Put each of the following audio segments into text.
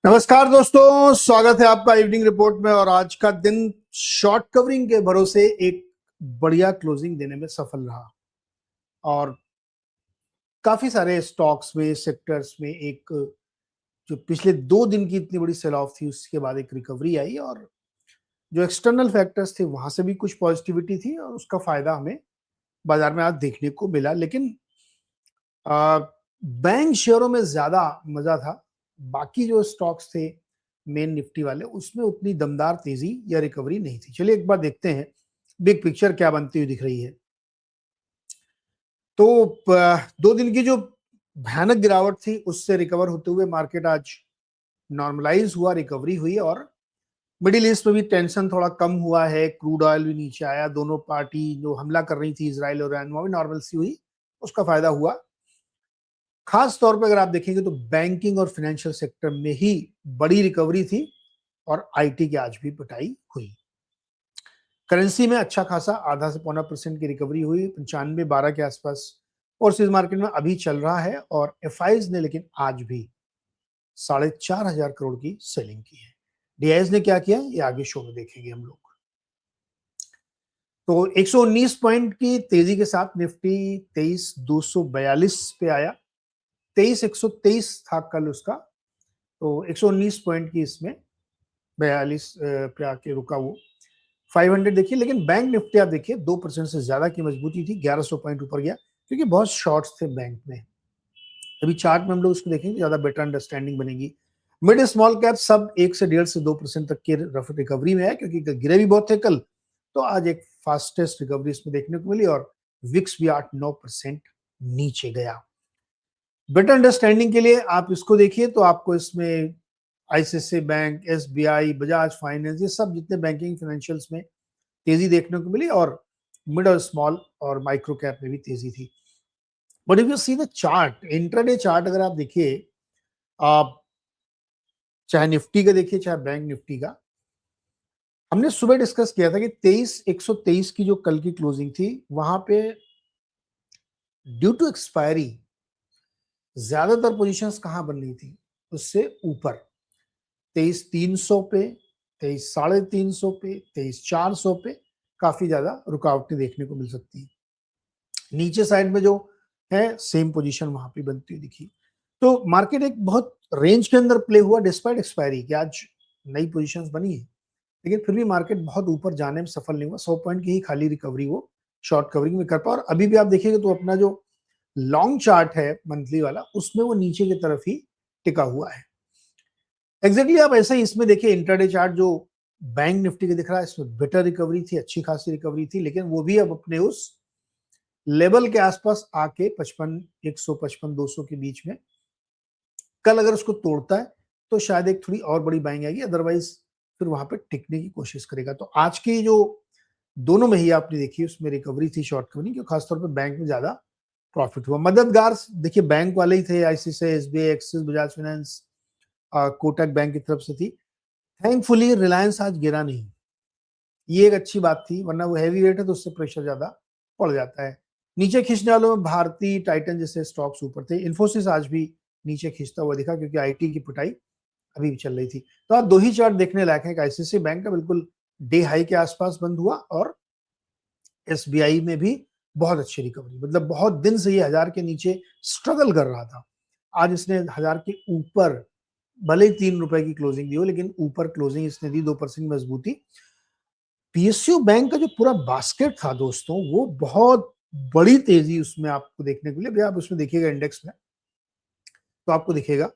नमस्कार दोस्तों, स्वागत है आपका इवनिंग रिपोर्ट में। और आज का दिन शॉर्ट कवरिंग के भरोसे एक बढ़िया क्लोजिंग देने में सफल रहा और काफी सारे स्टॉक्स में, सेक्टर्स में एक जो पिछले 2 दिन की इतनी बड़ी सेल ऑफ थी उसके बाद एक रिकवरी आई और जो एक्सटर्नल फैक्टर्स थे वहां से भी कुछ पॉजिटिविटी थी और उसका फायदा हमें बाजार में आज देखने को मिला। लेकिन आ, बैंक शेयरों में ज्यादा मजा था। बाकी जो स्टॉक्स थे मेन निफ्टी वाले, उसमें उतनी दमदार तेजी या रिकवरी नहीं थी। चलिए एक बार देखते हैं बिग पिक्चर क्या बनती हुई दिख रही है। तो 2 दिन की जो भयानक गिरावट थी उससे रिकवर होते हुए मार्केट आज नॉर्मलाइज हुआ, रिकवरी हुई और मिडिल ईस्ट में भी टेंशन थोड़ा कम हुआ है। क्रूड ऑयल भी नीचे आया, दोनों पार्टी जो हमला कर रही थी इजराइल और ईरान, वो भी नॉर्मल सी हुई, उसका फायदा हुआ। खास तौर पे अगर आप देखेंगे तो बैंकिंग और फाइनेंशियल सेक्टर में ही बड़ी रिकवरी थी और आईटी की आज भी पिटाई हुई। करेंसी में अच्छा खासा आधा से पौना % की रिकवरी हुई, 95-12 के आसपास ओवरसीज मार्केट में अभी चल रहा है। और एफआईज ने लेकिन आज भी 4,500 करोड़ की सेलिंग की है। डीआईज ने क्या किया ये आगे शो में देखेंगे हम लोग। तो 119 पॉइंट की तेजी के साथ निफ्टी 23,242 पे आया। 23,123 था कल उसका, तो 119 पॉइंट की इसमें 42 पे आके रुका वो। 500 देखिए, लेकिन बैंक निफ्टी आप देखिए 2% से ज्यादा की मजबूती थी, 1100 पॉइंट ऊपर गया क्योंकि बहुत शॉर्ट्स थे बैंक में। अभी चार्ट में हम लोग उसको देखेंगे, ज्यादा बेटर अंडरस्टैंडिंग बनेगी। मिड स्मॉल कैप सब 1 से 1.5 से 2% तक के रफ रिकवरी में है क्योंकि गिरे भी बहुत थे कल, तो आज एक फास्टेस्ट रिकवरी इसमें देखने को मिली और विक्स भी 8-9% नीचे गया। बेटर अंडरस्टैंडिंग के लिए आप इसको देखिए तो आपको इसमें ICICI bank, SBI, Bajaj finance, ये सब जितने बैंकिंग फाइनेंशियल्स में तेजी देखने को मिली और मिड और स्मॉल और माइक्रो कैप में भी तेजी थी। But if you see the chart, intraday chart अगर आप देखिए, आप चाहे निफ्टी का देखिए चाहे बैंक निफ्टी का, हमने सुबह डिस्कस किया था कि 23,123 की जो कल की क्लोजिंग थी वहां पे ड्यू टू एक्सपायरी ज्यादातर पोजीशंस कहां बन रही थी, उससे ऊपर 23,300 पे, 23,350 पे, 23,400 पे काफी ज्यादा रुकावटें देखने को मिल सकती है। नीचे साइड में जो है सेम पोजीशन वहां पे बनती हुई दिखी। तो मार्केट एक बहुत रेंज के अंदर प्ले हुआ डिस्पाइट एक्सपायरी कि आज नई पोजीशंस बनी है, लेकिन फिर भी मार्केट बहुत ऊपर जाने में सफल नहीं हुआ। 100 पॉइंट की ही खाली रिकवरी वो शॉर्ट कवरिंग में कर पाया। और अभी भी आप देखिएगा तो अपना जो लॉन्ग चार्ट है मंथली वाला, उसमें वो नीचे की तरफ ही टिका हुआ है। एग्जैक्टली आप ऐसे ही इसमें देखिए, इंट्राडे चार्ट जो बैंक निफ्टी का दिख रहा है, इसमें बेटर रिकवरी थी, अच्छी खासी रिकवरी थी, लेकिन वो भी अब अपने उस लेवल के आसपास आके 55,155-200 के बीच में, कल अगर उसको तोड़ता है तो शायद एक थोड़ी और बड़ी बाइंग आएगी, अदरवाइज फिर वहां पे टिकने की कोशिश करेगा। तो आज की जो दोनों में ही आपने देखी उसमें रिकवरी थी शॉर्ट कवरिंग की, खासतौर पर बैंक में ज्यादा प्रॉफिट हुआ। मददगार देखिए बैंक वाले ही थे, ICICI, SBI, axis, Bajaj finance, Kotak bank की तरफ से थी। थैंकफुली रिलायंस आज गिरा नहीं, ये एक अच्छी बात थी, वरना वो हैवी वेट है तो उससे प्रेशर ज्यादा पड़ जाता है। नीचे खींचने वालों में भारती, टाइटन जैसे स्टॉक्स ऊपर थे। इन्फोसिस आज भी नीचे खींचता हुआ दिखा क्योंकि आईटी की पिटाई अभी भी चल रही थी। तो आप दो ही चार्ट देखने लायक हैं। आईसीआईसीआई बैंक का बिल्कुल डे हाई के आसपास बंद हुआ और एसबीआई में भी बहुत अच्छी रिकवरी, मतलब बहुत दिन से ये 1000 के नीचे स्ट्रगल कर रहा था, आज इसने 1000 के ऊपर, भले ही 3 रुपए की क्लोजिंग दी हो, लेकिन ऊपर क्लोजिंग इसने दी, 2% मजबूती। पीएसयू बैंक का जो पूरा बास्केट था दोस्तों, वो बहुत बड़ी तेजी उसमें आपको देखने को मिली। आप उसमें देखिएगा इंडेक्स में तो आपको दिखेगा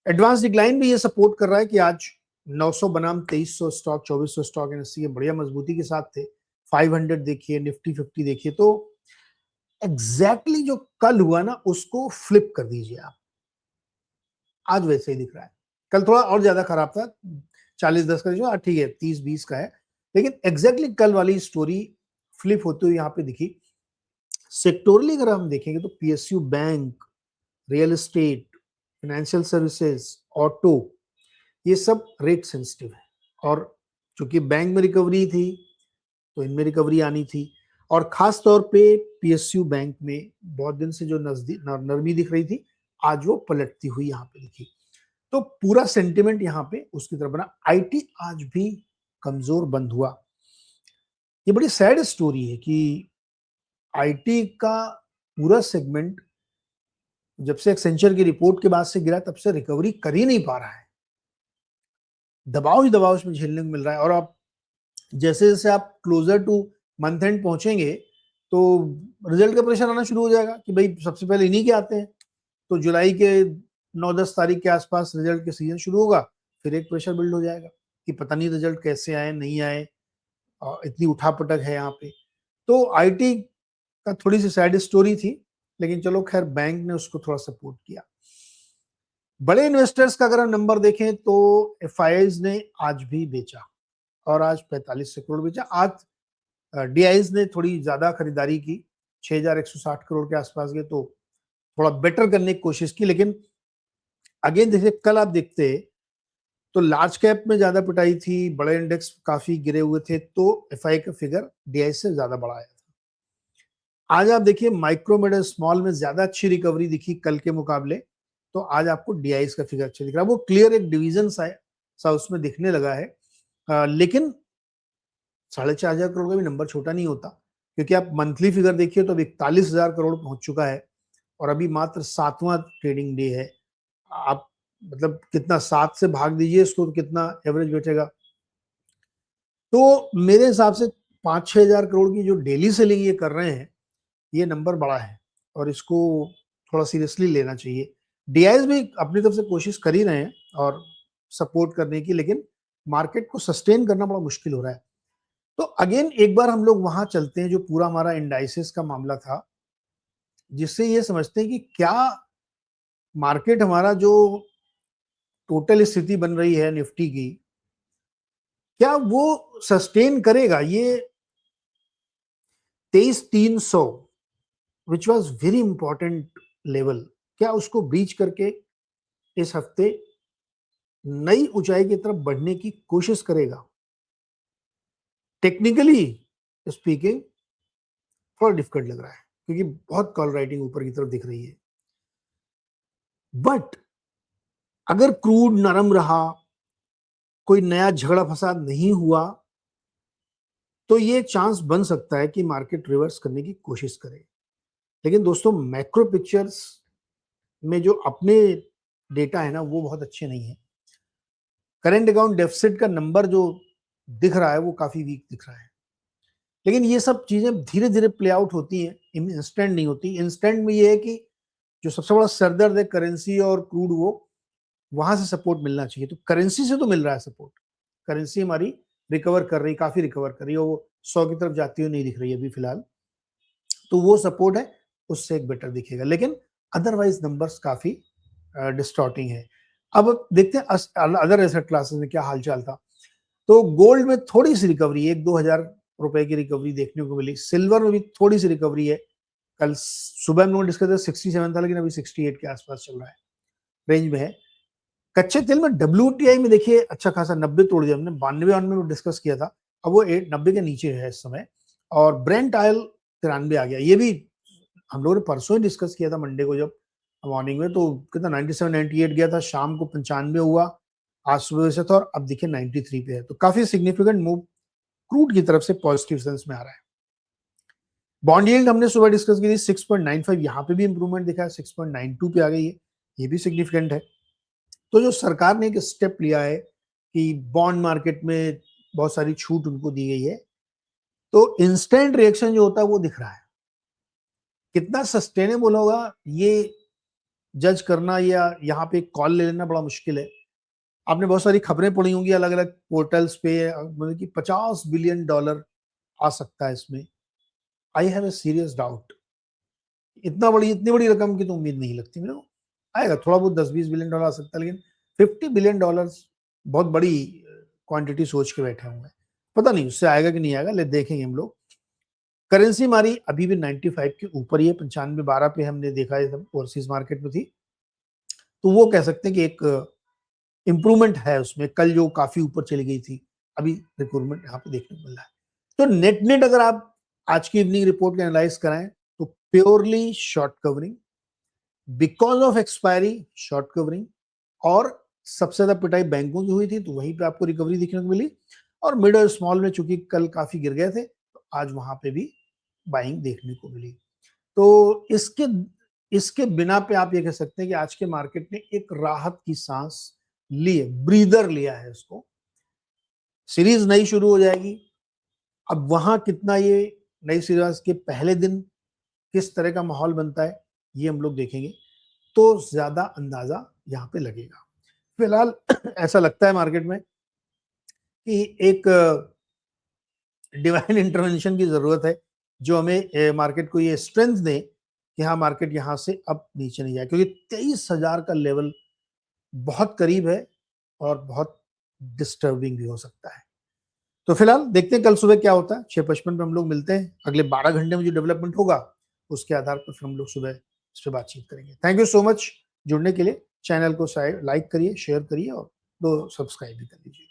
एडवांस डिक्लाइन भी ये सपोर्ट कर रहा है कि आज 900 बनाम 2300 स्टॉक, 2400 स्टॉक एनएससी के बढ़िया मजबूती के साथ थे। 500 देखिए, निफ्टी 50 देखिए, तो एग्जैक्टली जो कल हुआ ना उसको फ्लिप कर दीजिए आप, आज वैसे ही दिख रहा है। कल थोड़ा और ज्यादा खराब था, 40-10 का जो ठीक है, 30-20 का है, लेकिन एग्जैक्टली कल वाली स्टोरी फ्लिप होते हुए यहाँ पे दिखी। सेक्टोरली अगर हम देखेंगे तो PSU bank, real estate, financial services, auto, ये सब रेट सेंसिटिव है। और चूंकि बैंक में रिकवरी थी तो इनमें रिकवरी आनी थी। और खास तौर पे पीएसयू बैंक में बहुत दिन से जो नजदीक नरमी दिख रही थी, आज वो पलटती हुई यहाँ पे दिखी। तो पूरा सेंटिमेंट यहाँ पे उसकी तरफ बना। आईटी आज भी कमजोर बंद हुआ। ये बड़ी सैड स्टोरी है कि आईटी का पूरा सेगमेंट जब से एक्सेंचर की रिपोर्ट के बाद से गिरा, तब से रिकवरी कर ही नहीं पा रहा है। दबाव ही दबाव इसमें झेलने को मिल रहा है। और आप जैसे जैसे आप क्लोजर टू मंथ एंड पहुंचेंगे तो रिजल्ट का प्रेशर आना शुरू हो जाएगा कि भाई सबसे पहले इन्हीं के आते हैं। तो जुलाई के 9-10 तारीख के आसपास रिजल्ट के सीजन शुरू होगा, फिर एक प्रेशर बिल्ड हो जाएगा कि पता नहीं रिजल्ट कैसे आए नहीं आए, इतनी उठापटक है यहाँ पे। तो आईटी का थोड़ी सी सैड स्टोरी थी, लेकिन चलो खैर बैंक ने उसको थोड़ा सपोर्ट किया। बड़े इन्वेस्टर्स का अगर हम नंबर देखें तो एफआईआईज ने आज भी बेचा और आज 45 करोड़ बेचा। आज डीआईज ने थोड़ी ज्यादा खरीदारी की, 6160 करोड़ के आसपास गए, तो थोड़ा बेटर करने की कोशिश की। लेकिन अगेन देखिए, कल आप देखते तो लार्ज कैप में ज्यादा पिटाई थी, बड़े इंडेक्स काफी गिरे हुए थे, तो एफआई का फिगर डीआई से ज्यादा बड़ा आया था। आज आप देखिए माइक्रो मिड स्मॉल में ज्यादा अच्छी रिकवरी दिखी कल के मुकाबले, तो आज आपको डीआईस का फिगर अच्छा दिख रहा है। वो क्लियर एक डिवीजन सा उसमें दिखने लगा है। लेकिन 4,500 करोड़ का भी नंबर छोटा नहीं होता, क्योंकि आप मंथली फिगर देखिए तो अब 41,000 करोड़ पहुंच चुका है और अभी मात्र 7वां ट्रेडिंग डे है। आप मतलब कितना 7 से भाग दीजिए इसको तो कितना एवरेज बैठेगा। तो मेरे हिसाब से 5-6 हजार करोड़ की जो डेली सेलिंग ये कर रहे हैं, ये नंबर बड़ा है और इसको थोड़ा सीरियसली लेना चाहिए। डीआईएस भी अपनी तरफ से कोशिश कर ही रहे हैं और सपोर्ट करने की, लेकिन मार्केट को सस्टेन करना बड़ा मुश्किल हो रहा है। तो अगेन एक बार हम लोग वहां चलते हैं जो पूरा हमारा इंडाइसेस का मामला था, जिससे ये समझते हैं कि क्या मार्केट हमारा जो टोटल स्थिति बन रही है निफ्टी की, क्या वो सस्टेन करेगा। ये 23,300 which was very important level, क्या उसको ब्रीच करके इस हफ्ते नई ऊंचाई की तरफ बढ़ने की कोशिश करेगा। टेक्निकली स्पीकिंग थोड़ा डिफिकल्ट लग रहा है, क्योंकि बहुत कॉल राइटिंग ऊपर की तरफ दिख रही है। बट अगर क्रूड नरम रहा, कोई नया झगड़ा फसाद नहीं हुआ, तो ये चांस बन सकता है कि मार्केट रिवर्स करने की कोशिश करे। लेकिन दोस्तों, मैक्रो पिक्चर्स में जो अपने डेटा है ना, वो बहुत अच्छे नहीं है। करेंट अकाउंट डेफिसिट का नंबर जो दिख रहा है वो काफी वीक दिख रहा है। लेकिन ये सब चीजें धीरे धीरे प्ले आउट होती हैं, इंस्टेंट नहीं होती। इंस्टेंट में ये है कि जो सबसे बड़ा सरदर्द है करेंसी और क्रूड, वो वहां से सपोर्ट मिलना चाहिए। तो करेंसी से तो मिल रहा है सपोर्ट, करेंसी हमारी रिकवर कर रही, काफी रिकवर कर रही है, वो 100 की तरफ जाती हुई नहीं दिख रही है अभी फिलहाल, तो वो सपोर्ट है, उससे एक बेटर दिखेगा। लेकिन अदरवाइज नंबर्स काफी डिस्टॉर्टिंग है। अब देखते हैं अदर एसेट क्लासेस में क्या हालचाल था। तो गोल्ड में थोड़ी सी रिकवरी, 1-2 हजार रुपए की रिकवरी देखने को मिली। सिल्वर में भी थोड़ी सी रिकवरी है। कल सुबह में डिस्कस किया 67 था, लेकिन अभी 68 के आसपास चल रहा है, रेंज में है। कच्चे तेल में WTI में देखिए अच्छा खासा 90 तोड़ दिया हमने, 92 में डिस्कस किया था, अब वो 90 के नीचे है इस समय। और ब्रेंट ऑयल 93 आ गया। ये भी हम लोगों ने परसों ही डिस्कस किया था मंडे को जब मॉर्निंग में, तो कितना 97-98 गया था, शाम को 95 हुआ, आज सुबह से था, और अब देखिए 93 पे है। तो काफी सिग्निफिकेंट मूव क्रूड की तरफ से पॉजिटिव सेंस में आ रहा है। बॉन्ड यील्ड हमने सुबह डिस्कस की थी 6.95, यहाँ पे भी इंप्रूवमेंट दिखा है, 6.92 पे आ गई है, ये भी सिग्निफिकेंट है। तो जो सरकार ने एक स्टेप लिया है कि बॉन्ड मार्केट में बहुत सारी छूट उनको दी गई है, तो इंस्टेंट रिएक्शन जो होता है वो दिख रहा है। कितना सस्टेनेबल होगा ये जज करना या यहाँ पे कॉल ले लेना बड़ा मुश्किल है। आपने बहुत सारी खबरें पढ़ी होंगी अलग अलग पोर्टल्स पे, मतलब कि $50 बिलियन आ सकता है इसमें। I have a serious doubt. इतनी बड़ी रकम की तो उम्मीद नहीं लगती मेरे को। आएगा थोड़ा बहुत, 10-20 बिलियन डॉलर आ सकता है, लेकिन $50 बिलियन बहुत बड़ी क्वांटिटी सोच के बैठे हुए हैं। पता नहीं उससे आएगा कि नहीं आएगा, ले देखेंगे हम लोग। करेंसी हमारी अभी भी 95 के ऊपर ही है, 95-12 पे हमने देखा है, तब ओवरसीज मार्केट में थी, तो वो कह सकते हैं कि एक इंप्रूवमेंट है उसमें। कल जो काफी ऊपर चली गई थी, अभी रिक्रूटमेंट यहाँ पे देखने को मिल रहा है। तो नेट नेट अगर आप आज की इवनिंग रिपोर्ट का एनालाइज कराएं तो purely short covering, because of expiry short covering, और सबसे ज्यादा पिटाई बैंकों की हुई थी, तो वहीं पे आपको रिकवरी देखने को मिली। और मिड और स्मॉल में चूंकि कल काफी गिर गए थे, तो आज वहां पे भी बाइंग देखने को मिली। तो इसके बिना पे आप ये कह सकते हैं कि आज के मार्केट ने एक राहत की सांस ली है, ब्रीदर लिया है उसको। सीरीज नई शुरू हो जाएगी, अब वहां कितना ये नई सीरीज के पहले दिन किस तरह का माहौल बनता है, ये हम लोग देखेंगे, तो ज्यादा अंदाजा यहाँ पे लगेगा। फिलहाल ऐसा लगता है मार्केट में कि एक डिवाइन इंटरवेंशन की जरूरत है, जो हमें मार्केट को ये स्ट्रेंथ दे कि हाँ मार्केट यहाँ से अब नीचे नहीं जाए, क्योंकि 23,000 का लेवल बहुत करीब है और बहुत डिस्टर्बिंग भी हो सकता है। तो फिलहाल देखते हैं कल सुबह क्या होता है। 6:55 पे हम लोग मिलते हैं। अगले 12 घंटे में जो डेवलपमेंट होगा उसके आधार पर फिर हम लोग सुबह इस पर बातचीत करेंगे। थैंक यू सो मच जुड़ने के लिए। चैनल को लाइक करिए, शेयर करिए और दो सब्सक्राइब भी कर लीजिए।